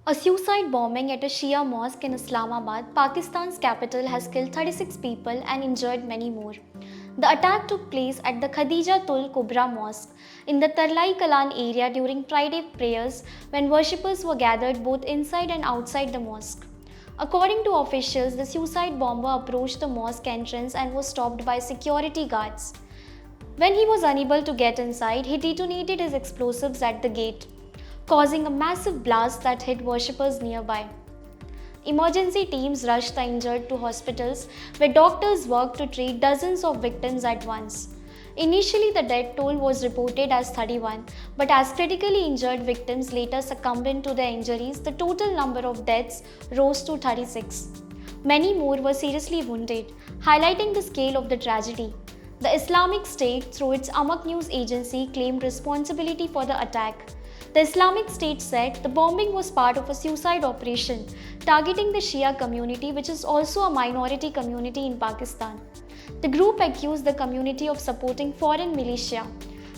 A suicide bombing at a Shia mosque in Islamabad, Pakistan's capital, has killed 36 people and injured many more. The attack took place at the Khadija Tul Kubra Mosque in the Tarlai Kalan area during Friday prayers when worshippers were gathered both inside and outside the mosque. According to officials, the suicide bomber approached the mosque entrance and was stopped by security guards. When he was unable to get inside, he detonated his explosives at the gate, causing a massive blast that hit worshippers nearby. Emergency teams rushed the injured to hospitals where doctors worked to treat dozens of victims at once. Initially, the death toll was reported as 31, but as critically injured victims later succumbed to their injuries, the total number of deaths rose to 36. Many more were seriously wounded, highlighting the scale of the tragedy. The Islamic State, through its Amaq news agency, claimed responsibility for the attack. The Islamic State said the bombing was part of a suicide operation targeting the Shia community, which is also a minority community in Pakistan. The group accused the community of supporting foreign militia.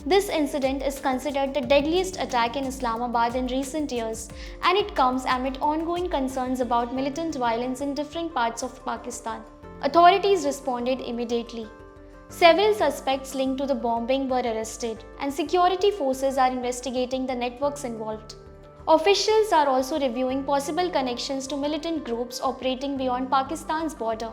This incident is considered the deadliest attack in Islamabad in recent years, and it comes amid ongoing concerns about militant violence in different parts of Pakistan. Authorities responded immediately. Several suspects linked to the bombing were arrested, and security forces are investigating the networks involved. Officials are also reviewing possible connections to militant groups operating beyond Pakistan's border.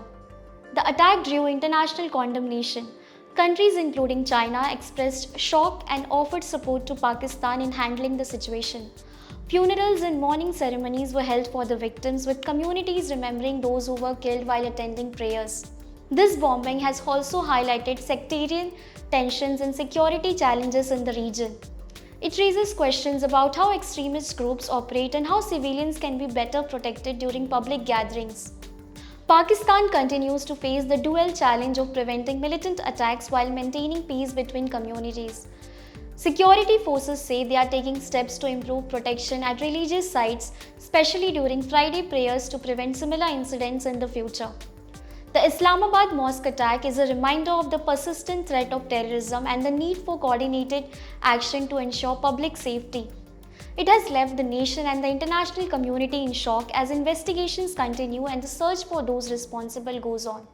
The attack drew international condemnation. Countries including China expressed shock and offered support to Pakistan in handling the situation. Funerals and mourning ceremonies were held for the victims, with communities remembering those who were killed while attending prayers. This bombing has also highlighted sectarian tensions and security challenges in the region. It raises questions about how extremist groups operate and how civilians can be better protected during public gatherings. Pakistan continues to face the dual challenge of preventing militant attacks while maintaining peace between communities. Security forces say they are taking steps to improve protection at religious sites, especially during Friday prayers, to prevent similar incidents in the future. The Islamabad mosque attack is a reminder of the persistent threat of terrorism and the need for coordinated action to ensure public safety. It has left the nation and the international community in shock as investigations continue and the search for those responsible goes on.